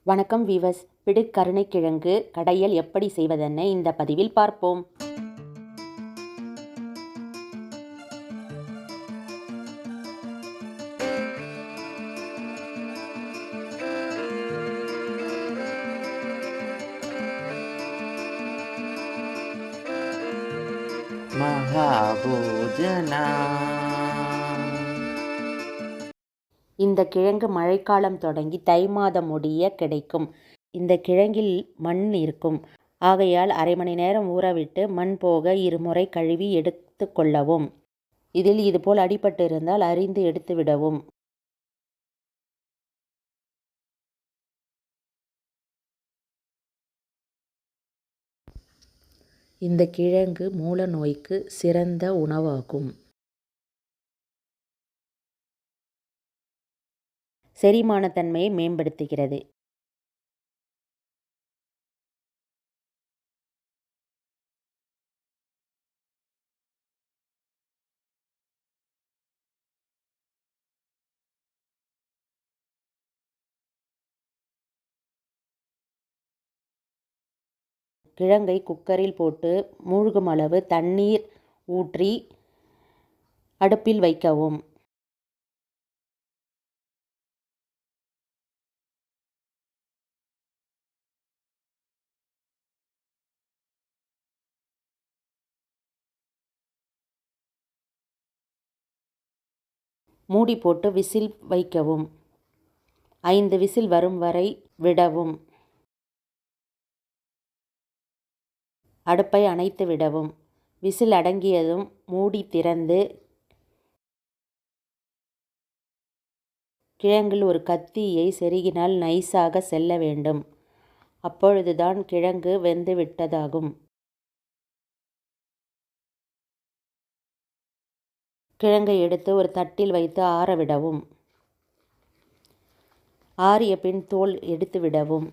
வணக்கம் வீவர்ஸ். பிடிக் கருணைக்கிழங்கு கடையல் எப்படி செய்வதென இந்த பதிவில் பார்ப்போம். மகாபோஜனா. இந்த கிழங்கு மழைக்காலம் தொடங்கி தை மாதம் முடிய கிடைக்கும். இந்த கிழங்கில் மண் இருக்கும். ஆகையால் அரை மணி நேரம் ஊறவிட்டு மண் போக இருமுறை கழுவி எடுத்து கொள்ளவும். இதில் இதுபோல் அடிபட்டு இருந்தால் அரிந்து எடுத்து விடவும். இந்த கிழங்கு மூல நோய்க்கு சிறந்த உணவாகும். செரிமான தன்மையை மேம்படுத்துகிறது. கிழங்கை குக்கரில் போட்டு மூழ்கும் அளவு தண்ணீர் ஊற்றி அடுப்பில் வைக்கவும். மூடி போட்டு விசில் வைக்கவும். 5 விசில் வரும் வரை விடவும். அடுப்பை அணைத்து விடவும். விசில் அடங்கியதும் மூடி திறந்து கிழங்கில் ஒரு கத்தியை செருகினால் நைஸாக செல்ல வேண்டும். அப்பொழுதுதான் கிழங்கு வெந்து விட்டதாகும். கிழங்கை எடுத்து ஒரு தட்டில் வைத்து ஆறவிடவும். ஆறிய பின் தோல் எடுத்து விடவும்.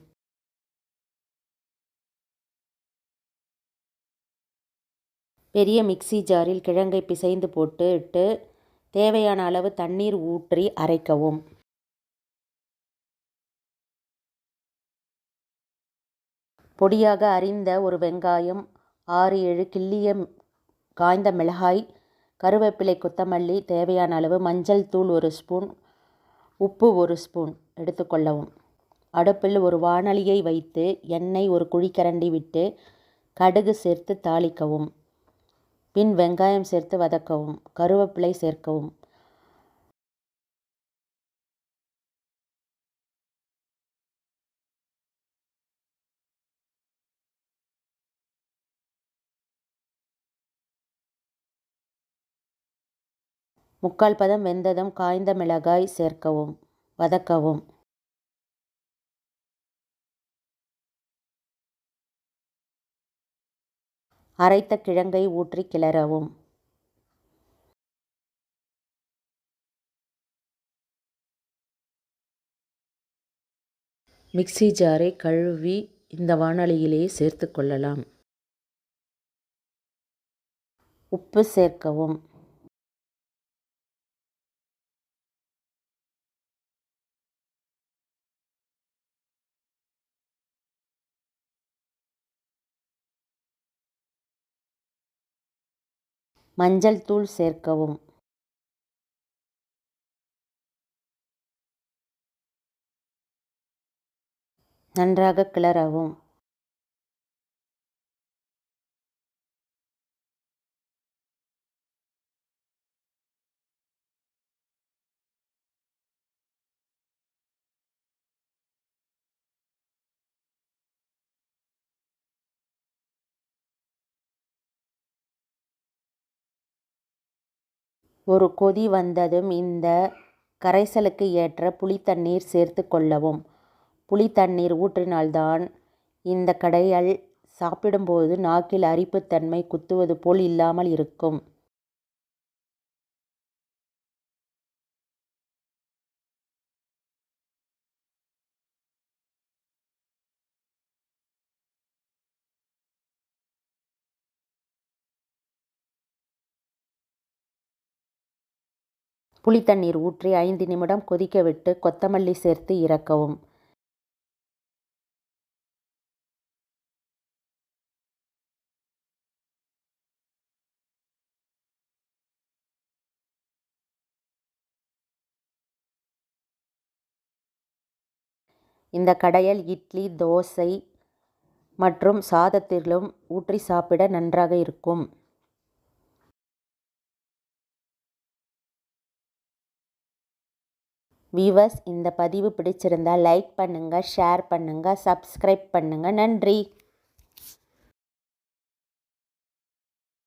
பெரிய மிக்ஸி ஜாரில் கிழங்கை பிசைந்து போட்டு தேவையான அளவு தண்ணீர் ஊற்றி அரைக்கவும். பொடியாக அரிந்த ஒரு வெங்காயம், 6-7 கிள்ளிய காய்ந்த மிளகாய், கருவேப்பிலை, கொத்தமல்லி, தேவையான அளவு மஞ்சள் தூள் 1 ஸ்பூன், உப்பு 1 ஸ்பூன் எடுத்துக்கொள்ளவும். அடுப்பில் ஒரு வாணலியை வைத்து எண்ணெய் 1 குழிக்கரண்டி விட்டு கடுகு சேர்த்து தாளிக்கவும். பின் வெங்காயம் சேர்த்து வதக்கவும். கருவேப்பிலை சேர்க்கவும். முக்கால் பதம் வெந்ததும் காய்ந்த மிளகாய் சேர்க்கவும். வதக்கவும். அரைத்த கிழங்கை ஊற்றி கிளறவும். மிக்ஸி ஜாரை கழுவி இந்த வாணலியிலேயே சேர்த்து கொள்ளலாம். உப்பு சேர்க்கவும். மஞ்சள் தூள் சேர்க்கவும். நன்றாக கிளறவும். ஒரு கொதி வந்ததும் இந்த கரைசலுக்கு ஏற்ற புளித்தண்ணீர் சேர்த்து கொள்ளவும். புளித்தண்ணீர் ஊற்றினால்தான் இந்த கடையல் சாப்பிடும்போது நாக்கில் அரிப்புத்தன்மை குத்துவது போல் இல்லாமல் இருக்கும். புளித்தண்ணீர் ஊற்றி 5 நிமிடம் கொதிக்க விட்டு கொத்தமல்லி சேர்த்து இறக்கவும். இந்த கடையல் இட்லி, தோசை மற்றும் சாதத்திலும் ஊற்றி சாப்பிட நன்றாக இருக்கும். வியூவர்ஸ், இந்த பதிவு பிடிச்சிருந்தா லைக் பண்ணுங்கள், ஷேர் பண்ணுங்கள், சப்ஸ்கிரைப் பண்ணுங்கள். நன்றி.